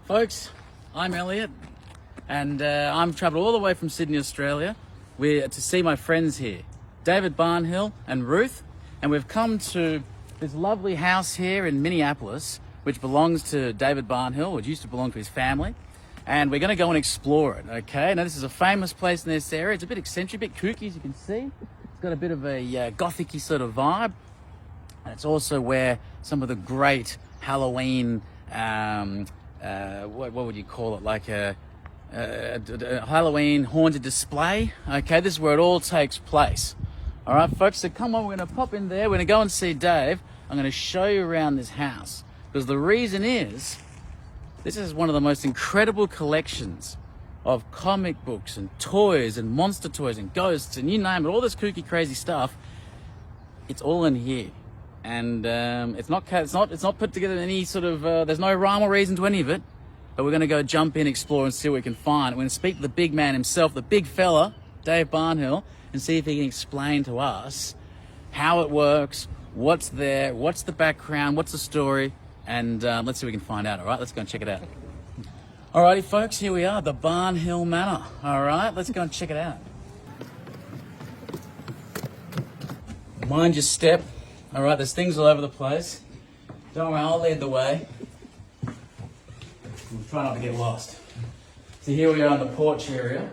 Folks, I'm Elliot, and I'm travelled all the way from Sydney, Australia, to see my friends here, David Barnhill and Ruth, and we've come to this lovely house here in Minneapolis, which belongs to David Barnhill, which used to belong to his family, and we're going to go and explore it, okay? Now, this is a famous place in this area. It's a bit eccentric, a bit kooky, as you can see. It's got a bit of a gothic-y sort of vibe, and it's also where some of the great Halloween what would you call it, like a Halloween haunted display. Okay, this is where it all takes place. All right, folks, so come on, we're going to pop in there. We're going to go and see Dave. I'm going to show you around this house, because the reason is this is one of the most incredible collections of comic books and toys and monster toys and ghosts and you name it, all this kooky crazy stuff. It's all in here. And it's not put together in any sort of there's no rhyme or reason to any of it, but we're going to go jump in, explore, and see what we can find. We're going to speak to the big man himself, the big fella, Dave Barnhill, and see if he can explain to us how it works, what's there, what's the background, what's the story, and let's see what we can find out. All right, let's go and check it out. Alrighty, folks, here we are, the Barnhill Manor. All right, let's go and check it out. Mind your step. All right, there's things all over the place. Don't worry, I'll lead the way. We'll try not to get lost. So here we are in the porch area,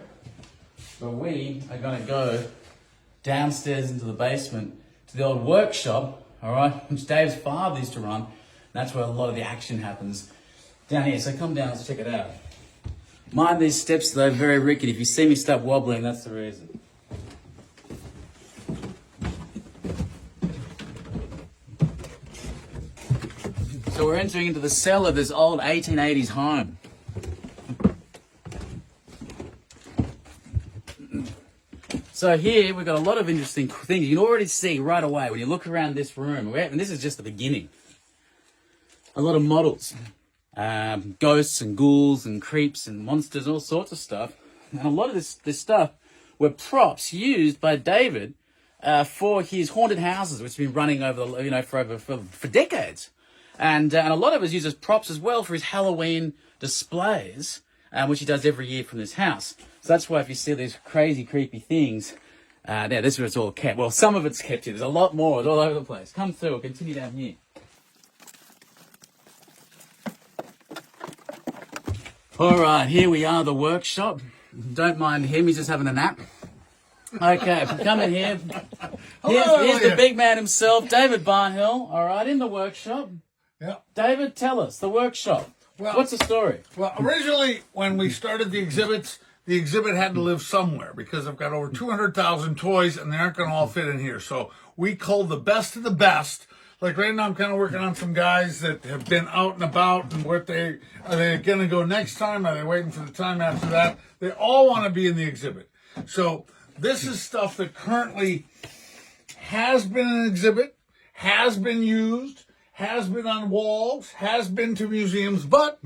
but we are going to go downstairs into the basement to the old workshop, all right, which Dave's father used to run. And that's where a lot of the action happens down here. So come down, let's check it out. Mind these steps, though, very rickety. If you see me start wobbling, that's the reason. So we're entering into the cellar of this old 1880s home. So here we've got a lot of interesting things. You can already see right away when you look around this room, and this is just the beginning. A lot of models, ghosts and ghouls and creeps and monsters and all sorts of stuff. And a lot of this stuff were props used by David for his haunted houses, which have been running over for decades. And a lot of us use as props as well for his Halloween displays, which he does every year from this house. So that's why if you see these crazy, creepy things, this is where it's all kept. Well, some of it's kept here. There's a lot more. It's all over the place. Come through. We'll continue down here. All right, here we are, the workshop. Don't mind him. He's just having a nap. Okay, come in here. Here's the big man himself, David Barnhill. All right, in the workshop. Yeah. David, tell us, the workshop. Well, what's the story? Well, originally, when we started the exhibit had to live somewhere because I've got over 200,000 toys and they aren't going to all fit in here. So we culled the best of the best. Like right now, I'm kind of working on some guys that have been out and about and are they going to go next time? Are they waiting for the time after that? They all want to be in the exhibit. So this is stuff that currently has been an exhibit, has been used, has been on walls, has been to museums, but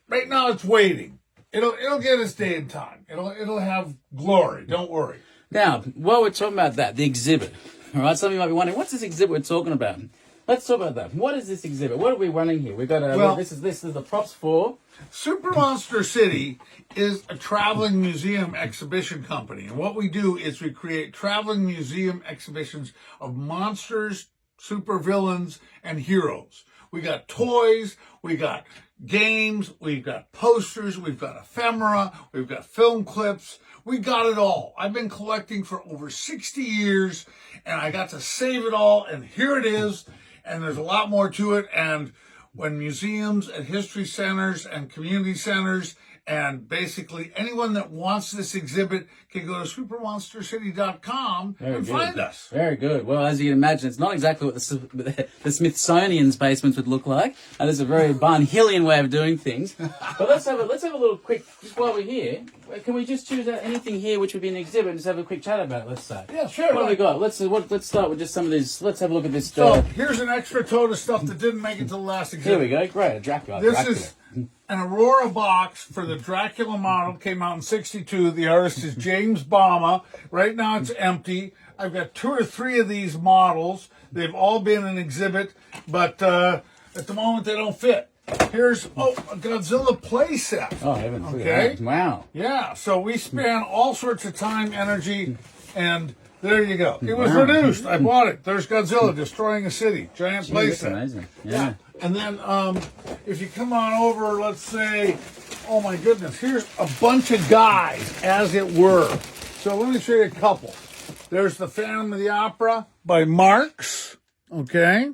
right now it's waiting. It'll get its day and time. It'll have glory. Don't worry. Now, while we're talking about that, the exhibit, all right, some of you might be wondering, what's this exhibit we're talking about? Let's talk about that. What is this exhibit? What are we running here? We've got this is the props for SuperMonsterCity is a traveling museum exhibition company, and what we do is we create traveling museum exhibitions of monsters, supervillains, and heroes. We got toys, we got games, we've got posters, we've got ephemera, we've got film clips. We got it all. I've been collecting for over 60 years, and I got to save it all, and here it is, and there's a lot more to it. And when museums and history centers and community centers and basically anyone that wants this exhibit can go to supermonstercity.com and find us. Very good. Well, as you can imagine, it's not exactly what the Smithsonian's basement would look like. And it's a very Barnhillian way of doing things. But let's have a little quick, just while we're here, can we just choose out anything here which would be an exhibit and just have a quick chat about it, let's say? Yeah, sure. What have we got? Let's start with just some of these. Let's have a look at this. So here's an extra tote of stuff that didn't make it to the last exhibit. Here we go. Great. A Dracula. This is an Aurora box for the Dracula model. Came out in '62. The artist is James Bama. Right now it's empty. I've got 2 or 3 of these models. They've all been in exhibit, but at the moment they don't fit. Here's a Godzilla playset. Oh, heavens. Look at Okay. that. Wow. Yeah, so we span all sorts of time, energy, and there you go. It was Wow. reduced. I bought it. There's Godzilla destroying a city. Giant Gee, that's playset. amazing. Yeah. And then if you come on over, let's say, oh my goodness, here's a bunch of guys, as it were. So let me show you a couple. There's the Phantom of the Opera by Marx, okay?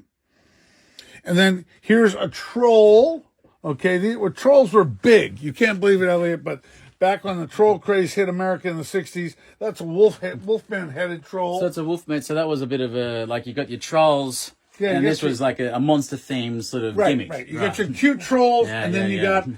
And then here's a troll, okay? Trolls were big. You can't believe it, Elliot, but back when the troll craze hit America in the 60s, that's a wolfman-headed troll. So it's a wolfman. So that was a bit of a, like, you got your trolls, Yeah, and you this got was like a monster-themed sort of Right, gimmick. right. You got your cute trolls, Yeah, and then yeah, you yeah. got,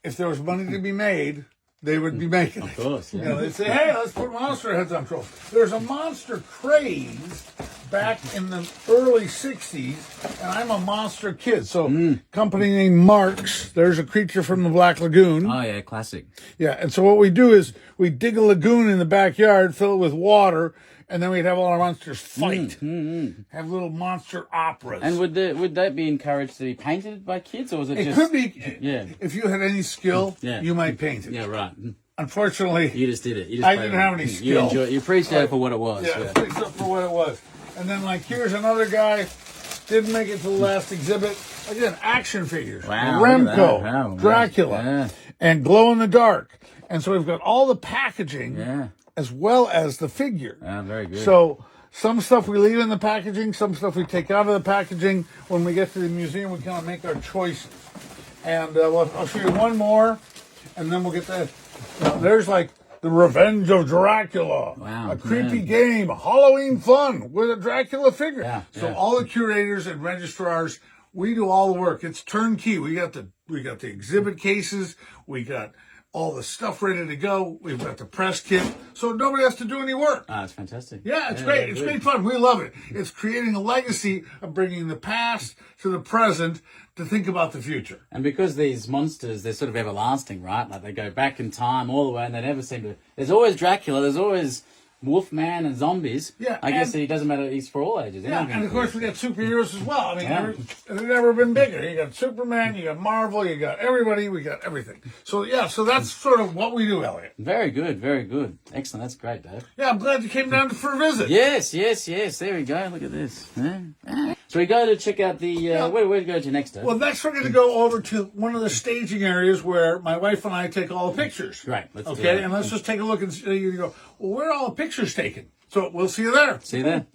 if there was money to be made, they would be making it. Of course, yeah. You know, they'd say, hey, let's put monster heads on trolls. There's a monster craze back in the early 60s, and I'm a monster kid. So, company named Marx, there's a creature from the Black Lagoon. Oh, yeah, classic. Yeah, and so what we do is we dig a lagoon in the backyard, fill it with water, and then we'd have all our monsters fight. Have little monster operas. And would that be encouraged to be painted by kids, or was it It just... could be, Yeah. if you had any skill, Yeah. you might paint it. Yeah, right. Unfortunately, You just did it. You just I played didn't with have it. any You skill. enjoy. You appreciate it for what it was. yeah, fix up for what it was. And then, like, here's another guy, didn't make it to the last exhibit. Again, action figures. Wow, look at Remco, that. Wow, Dracula, yeah. and glow in the dark. And so we've got all the packaging Yeah. as well as the figure. Very good. So some stuff we leave in the packaging, some stuff we take out of the packaging. When we get to the museum, we kind of make our choices. And I'll show you one more, and then we'll get that. There's like the Revenge of Dracula, Wow, a creepy man. game, Halloween fun with a Dracula figure. Yeah, So yeah. all the curators and registrars, we do all the work. It's turnkey. We got the exhibit cases. We got all the stuff ready to go. We've got the press kit, so nobody has to do any work. Ah, it's fantastic. Yeah, it's great. It's good. great fun. We love it. It's creating a legacy of bringing the past to the present to think about the future. And because these monsters, they're sort of everlasting, right? Like they go back in time all the way, and they never seem to. There's always Dracula. There's always Wolfman and zombies. Yeah, I guess and- it doesn't matter. He's for all ages. Yeah, Anything and of for course you. we got superheroes as well. I mean, Yeah. they've never been bigger. You got Superman, you got Marvel, you got everybody, we got everything. So yeah, so that's sort of what we do, Elliot. Very good, very good. Excellent. That's great, Dave. Yeah, I'm glad you came down for a visit. Yes, yes, yes. There we go. Look at this. Yeah. So we go to check out the. Where do we go to next, Dave? Well, next we're going to go over to one of the staging areas where my wife and I take all the pictures. Right, let's do Okay, that. and let's just take a look and see. You go, well, where are all the pictures taken? So we'll see you there. See you there.